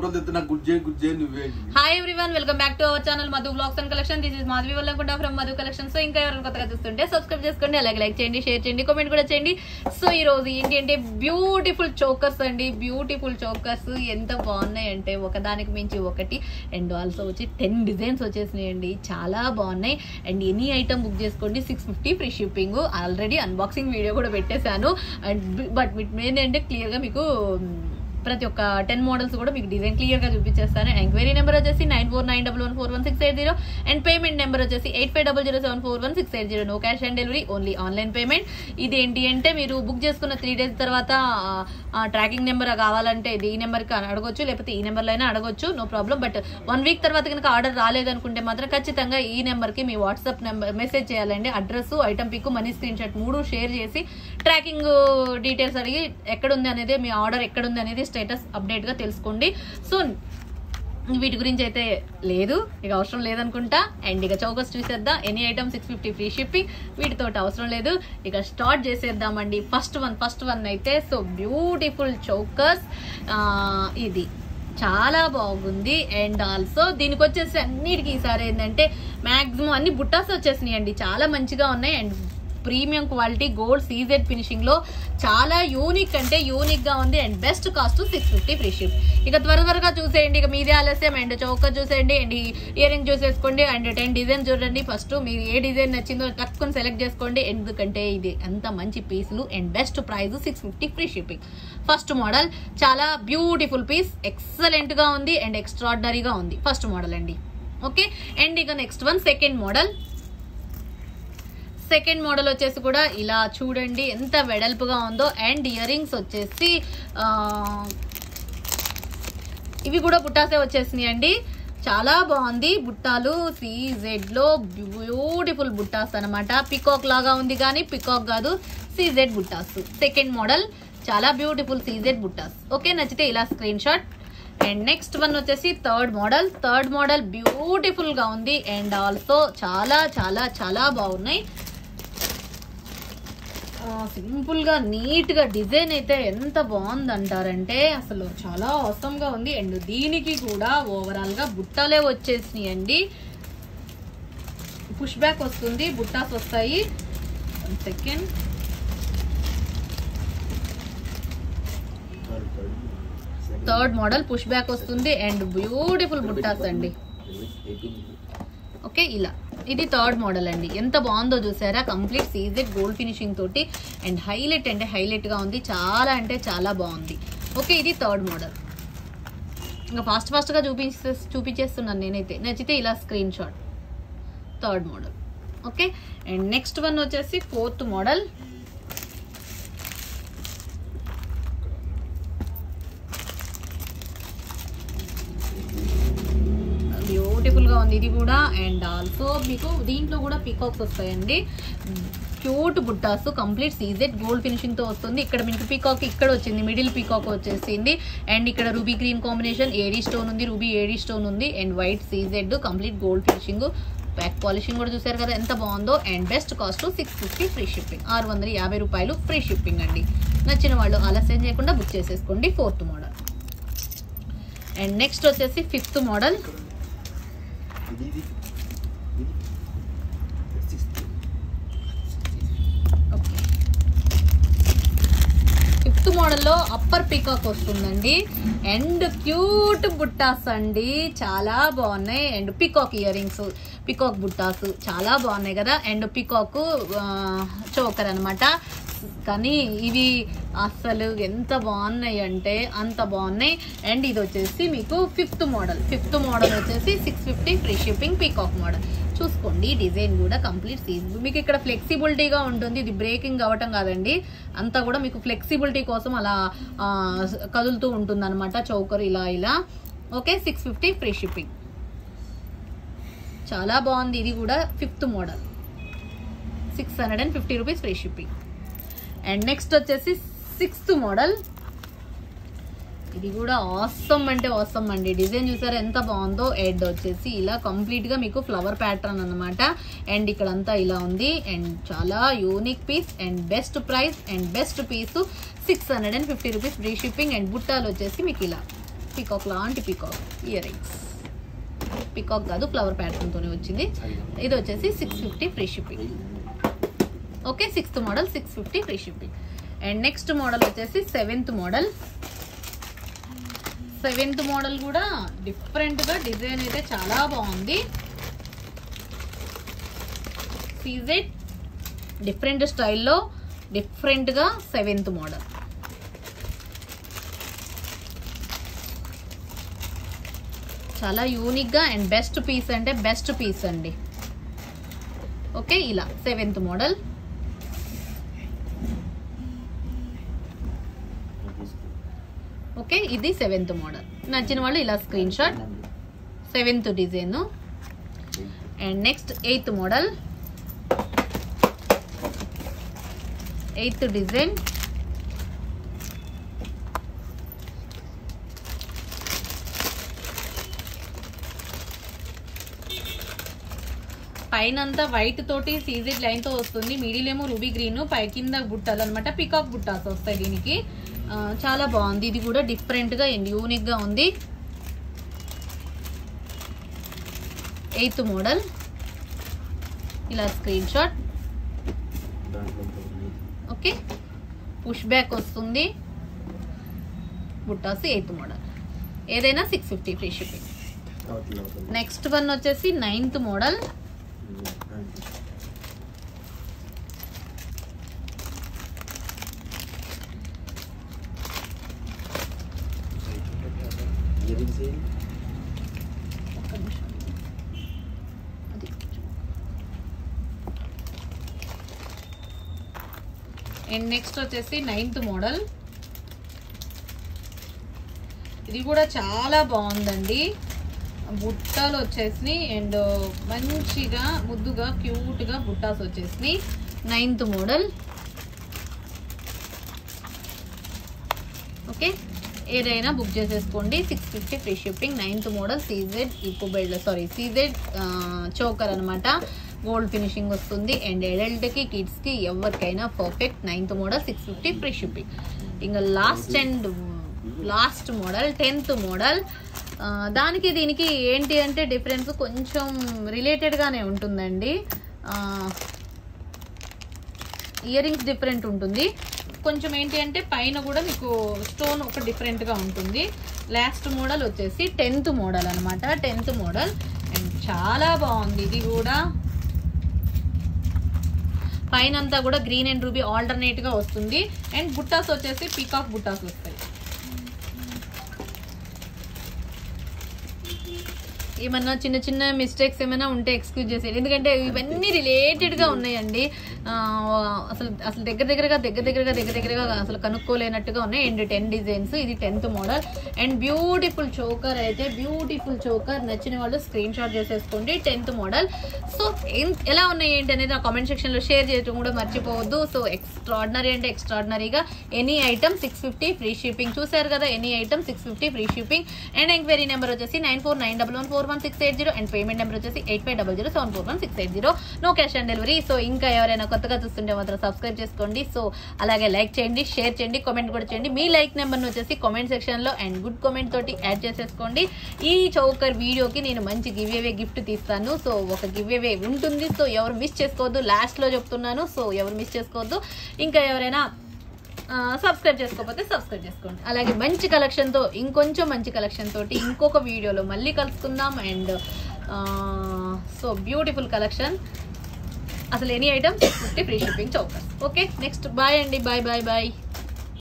Hi everyone, welcome back to our channel Madhu blogs and collection. This is Madhavi Vallakunta from Madhu collection. So ఇంకా ఎవరైనా కొత్తగా చూస్తుంటే subscribe చేసుకోండి, అలాగే లైక్ చేయండి, షేర్ చేయండి, కామెంట్ కూడా చేయండి. సో ఈ రోజు ఏంటి అంటే బ్యూటిఫుల్ చోకర్స్ అండి. బ్యూటిఫుల్ చోకర్స్ ఎంత బాగున్నాయి అంటే ఒకదానికి మించి ఒకటి. అండ్ ఆల్సో వచ్చి 10 డిజైన్స్ వచ్చేసినాయండి, చాలా బాగున్నాయి. అండ్ ఎనీ ఐటమ్ బుక్ చేసుకోండి, 650 free shipping. Already unboxing video కూడా పెట్టేశాను. అండ్ బట్ ఏంటంటే క్లియర్ గా మీకు ప్రతి ఒక్క 10 మోడల్స్ కూడా మీకు డిజైన్ క్లియర్ గా చూపించేస్తాను. ఎంక్వైరీ నెంబర్ వచ్చేసి 9491141680 అండ్ పేమెంట్ నెంబర్ వచ్చేసి 8500741680. No cash on delivery, only online payment. ఇది ఏంటి అంటే మీరు బుక్ చేసుకున్న 3 days తర్వాత ట్రాకింగ్ నెంబర్ కావాలంటే ఈ నెంబర్ కి అడగొచ్చు, లేకపోతే ఈ నెంబర్ లో అయినా అడగొచ్చు, నో ప్రాబ్లం. బట్ 1 week తర్వాత కనుక ఆర్డర్ రాలేదనుకుంటే మాత్రం ఖచ్చితంగా ఈ నెంబర్ కి మీ వాట్సాప్ నెంబర్ మెసేజ్ చేయాలండి. Address, item pic, money screenshot 3 share చేసి ట్రాకింగ్ డీటెయిల్స్ అడిగి ఎక్కడుంది అనేది, మీ ఆర్డర్ ఎక్కడుంది అనేది స్టేటస్ అప్డేట్ గా తెలుసుకోండి. సో వీటి గురించి అయితే లేదు, ఇక అవసరం లేదనుకుంటా. అండ్ ఇక చౌకస్ చూసేద్దాం. ఎనీ ఐటమ్ 650 ఫ్రీ షిప్పింగ్, వీటితో అవసరం లేదు. ఇక స్టార్ట్ చేసేద్దామండి. ఫస్ట్ వన్ అయితే సో బ్యూటిఫుల్ చౌకస్. ఇది చాలా బాగుంది. అండ్ ఆల్సో దీనికి వచ్చేసి అన్నిటికీ ఈసారి ఏంటంటే మాక్సిమం అన్ని బుట్టాస్ వచ్చేసినాయి అండి, చాలా మంచిగా ఉన్నాయి. And premium quality gold CZ finishing లో చాలా యూనిక్ అంటే యూనిక్ గా ఉంది. And best cost 650 free ship. ఇక త్వరగా చూసేయండి, ఇక మీదే ఆలస్యం. అండ్ చౌకర్ చూసేయండి, అండ్ ఇయర్ రింగ్ చూసేసుకోండి. అండ్ 10 డిజైన్ చూడండి. ఫస్ట్ మీరు ఏ డిజైన్ నచ్చిందో తక్కువ సెలెక్ట్ చేసుకోండి, ఎందుకంటే ఇది అంత మంచి పీసులు and best price 650 free shipping. First model చాలా బ్యూటిఫుల్ పీస్, ఎక్సలెంట్ గా ఉంది అండ్ ఎక్స్ట్రాడినరీగా ఉంది. ఫస్ట్ మోడల్ అండి, ఓకే. అండ్ ఇక నెక్స్ట్ వన్ సెకండ్ మోడల్ వచ్చేసి కూడా ఇలా చూడండి ఎంత వెడల్పుగా ఉందో. అండ్ ఇయర్ రింగ్స్ వచ్చేసి ఇవి కూడా బుట్టాసే వచ్చేసినాయి అండి, చాలా బాగుంది. బుట్టాలు సీజెడ్ లో బ్యూటిఫుల్ బుట్టాస్ అనమాట. పికాక్ లాగా ఉంది కానీ పికాక్ కాదు, సీజెడ్ బుట్టాస్. సెకండ్ మోడల్ చాలా బ్యూటిఫుల్ సీజెడ్ బుట్టాస్. ఓకే, నచ్చితే ఇలా screen shot. And next one వచ్చేసి థర్డ్ మోడల్ బ్యూటిఫుల్ గా ఉంది. అండ్ ఆల్సో చాలా చాలా చాలా బాగున్నాయి. సింపుల్ గా నీట్ గా డిజైన్ అయితే ఎంత బాగుంది అంటారంటే అసలు చాలా అవసరం గా ఉంది. అండ్ దీనికి కూడా ఓవరాల్ గా బుట్టాలే వచ్చేసినాయి అండి. పుష్ బ్యాక్ వస్తుంది, బుట్టాస్ వస్తాయి. Second third model push back వస్తుంది అండ్ బ్యూటిఫుల్ బుట్టాస్ అండి. ఓకే, ఇలా ఇది థర్డ్ మోడల్ అండి. ఎంత బాగుందో చూసారా, కంప్లీట్ సీజెడ్ గోల్డ్ ఫినిషింగ్ తోటి. అండ్ హైలైట్ అంటే హైలైట్ గా ఉంది, చాలా అంటే చాలా బాగుంది. ఓకే, ఇది థర్డ్ మోడల్. ఇంకా ఫాస్ట్ గా చూపించేస్తున్నాను నేనైతే, నచ్చితే ఇలా screen shot. Third model, okay. And next one వచ్చేసి ఫోర్త్ మోడల్. బ్యూటిఫుల్ గా ఉంది ఇది కూడా. అండ్ ఆల్సో మీకు దీంట్లో కూడా పీకాక్స్ వస్తాయండి, క్యూట్ బుట్టాస్, కంప్లీట్ సీజెడ్ గోల్డ్ ఫినిషింగ్ తో వస్తుంది. ఇక్కడ మీకు పీకాక్ ఇక్కడ వచ్చింది, మిడిల్ పీకాక్ వచ్చేసింది. అండ్ ఇక్కడ ruby green combination, AD stone ఉంది, రూబీ ఏడీ స్టోన్ ఉంది. And white CZ complete gold finishing, back polishing కూడా చూసారు కదా ఎంత బాగుందో. And best cost 650 free shipping, 650 రూపాయలు ఫ్రీ షిప్పింగ్ అండి. నచ్చిన వాళ్ళు ఆలస్యం చేయకుండా బుక్ చేసేసుకోండి. Fourth model. అండ్ నెక్స్ట్ వచ్చేసి ఫిఫ్త్ మోడల్. ఫిఫ్త్ మోడల్లో అప్పర్ పీకాక్ వస్తుందండి. అండ్ క్యూట్ బుట్టాస్ అండి, చాలా బాగున్నాయి. And peacock earrings, peacock బుట్టాస్ చాలా బాగున్నాయి కదా. అండ్ పీకాక్ చోకర్ అనమాట. కానీ ఇవి అసలు ఎంత బాగున్నాయి అంటే అంత బాగున్నాయి. అండ్ ఇది వచ్చేసి మీకు ఫిఫ్త్ మోడల్ వచ్చేసి 650 ఫ్రీ షిప్పింగ్. పీకాక్ మోడల్ చూసుకోండి, డిజైన్ కూడా కంప్లీట్ సీజ్. మీకు ఇక్కడ ఫ్లెక్సిబిలిటీగా ఉంటుంది, ఇది బ్రేకింగ్ అవ్వటం కాదండి, అంతా కూడా మీకు ఫ్లెక్సిబిలిటీ కోసం అలా కదులుతూ ఉంటుంది అనమాట చౌకర్ ఇలా. ఓకే, 650 ఫ్రీ షిప్పింగ్, చాలా బాగుంది. ఇది కూడా fifth model, 650 rupees free shipping. And next వచ్చేసి సిక్స్త్ మోడల్. ఇది కూడా ఆసమ్ అంటే ఆసమ్ అండి, డిజైన్ చూసారా ఎంత బాగుందో. ఎడ్ వచ్చేసి ఇలా కంప్లీట్ గా మీకు ఫ్లవర్ ప్యాటర్న్ అన్నమాట. అండ్ ఇక్కడ అంతా ఇలా ఉంది. అండ్ చాలా unique piece and best price and best piece 650 rupees free shipping. And బుట్టాలు వచ్చేసి మీకు ఇలా పీకాక్ లాంటి పీకాక్ ఇయర్ రింగ్స్. పీకాక్ కాదు, ఫ్లవర్ ప్యాటర్న్ తోనే వచ్చింది. ఇది వచ్చేసి 650 free shipping. Okay, 6th model 650 free shipping. And next model వచ్చేసి 7th మోడల్. 7th మోడల్ కూడా డిఫరెంట్ గా డిజైన్ అయితే చాలా బాగుంది. సీజెడ్ డిఫరెంట్ స్టైల్లో డిఫరెంట్ గా 7th మోడల్. చాలా యూనిక్ గా అండ్ బెస్ట్ పీస్ అంటే బెస్ట్ పీస్ అండి. ఓకే, ఇలా 7th మోడల్. ఓకే, ఇది 7th మోడల్. నచ్చిన వాళ్ళు ఇలా screen shot. 7th design. And next 8th model. 8th design. పైన అంతా వైట్ తోటి సీజెడ్ లైన్ తో వస్తుంది. మిడిల్ ఏమో రూబీ గ్రీన్, పై కింద బుట్టాలు అనమాట, పికాక్ బుట్టాస్ వస్తాయి దీనికి. చాలా బాగుంది. ఇది కూడా డిఫరెంట్ గా యూనిక్ గా ఉంది. 8th model. ఇలా screenshot. Okay, push back వస్తుంది. బుట్టాస్ 8th మోడల్. ఏదైనా 650 ఫ్రీ షిప్పింగ్. నెక్స్ట్ వన్ వచ్చేసి 9th మోడల్. అండ్ నెక్స్ట్ వచ్చేసి 9th మోడల్. ఇది కూడా చాలా బాగుందండి. బుట్టాలు వచ్చేసి అండ్ మంచిగా ముద్దుగా క్యూట్ గా బుట్టాస్ వచ్చేసి 9th మోడల్. ఓకే, ఏదైనా బుక్ చేసేసుకోండి. 650 free shipping. 9th model CZ CZ choker అనమాట. గోల్డ్ ఫినిషింగ్ వస్తుంది. అండ్ అడల్ట్ కి కిడ్స్ కి ఎవరికైనా perfect. 9th model 650 free shipping. ఇంకా లాస్ట్ మోడల్ 10th మోడల్. దానికి దీనికి ఏంటి అంటే డిఫరెన్స్ కొంచెం రిలేటెడ్ గానే ఉంటుందండి. ఇయర్ రింగ్స్ డిఫరెంట్ ఉంటుంది. కొంచెం ఏంటి అంటే పైన కూడా మీకు స్టోన్ ఒక డిఫరెంట్ గా ఉంటుంది. లాస్ట్ మోడల్ వచ్చేసి 10th మోడల్ అనమాట. 10th మోడల్ అండ్ చాలా బాగుంది. ఇది కూడా పైన అంతా కూడా గ్రీన్ అండ్ రూబీ ఆల్టర్నేట్ గా వస్తుంది. అండ్ బుట్టాస్ వచ్చేసి పీకాక్ బుట్టాస్ వస్తాయి. ఏమన్నా చిన్న చిన్న మిస్టేక్స్ ఏమైనా ఉంటే ఎక్స్క్యూజ్ చేసేది, ఎందుకంటే ఇవన్నీ రిలేటెడ్ గా ఉన్నాయండి. అసలు దగ్గరగా అసలు కనుక్కోలేనట్టుగా ఉన్నాయి. And 10 designs. ఇది 10th model. And beautiful choker అయితే బ్యూటిఫుల్ చోకర్. నచ్చిన వాళ్ళు స్క్రీన్ షాట్ చేసేసుకోండి. 10th model. సో ఎలా ఉన్నాయి ఏంటి అనేది నా కామెంట్ సెక్షన్ లో షేర్ చేయడం కూడా మర్చిపోవద్దు. సో ఎక్స్ట్రాడినరీ అంటే ఎక్స్ట్రాడినరీగా ఎనీ ఐటమ్ 650 ఫ్రీ షిప్పింగ్. చూసారు కదా, any item 650 free shipping. And enquiry number వచ్చేసి 9491141680. అండ్ పేమెంట్ నెంబర్ వచ్చేసి 8500741680. No cash on delivery. So ఇంకా ఎవరైనా కొత్తగా చూస్తుంటే మాత్రం సబ్స్క్రైబ్ చేసుకోండి. సో అలాగే లైక్ చేయండి, షేర్ చేయండి, కామెంట్ కూడా చేయండి. మీ లైక్ నెంబర్ని వచ్చేసి కామెంట్ సెక్షన్ లో అండ్ గుడ్ కామెంట్ తోటి యాడ్ చేసేసుకోండి. ఈ చౌకర్ వీడియోకి నేను మంచి గివ్ అవే గిఫ్ట్ తీస్తాను. సో ఒక గివ్ అవే ఉంటుంది. సో ఎవరు మిస్ చేసుకోవద్దు. లాస్ట్ లో చెప్తున్నాను. సో ఎవరు మిస్ చేసుకోవద్దు. ఇంకా ఎవరైనా సబ్స్క్రైబ్ చేసుకోకపోతే సబ్స్క్రైబ్ చేసుకోండి. అలాగే మంచి కలెక్షన్ తో, ఇంకొంచెం మంచి కలెక్షన్ తోటి ఇంకొక వీడియోలో మళ్ళీ కలుసుకుందాం. And so beautiful collection. అసలు any item 650 free shipping choker. Okay, next bye అండి. బాయ్.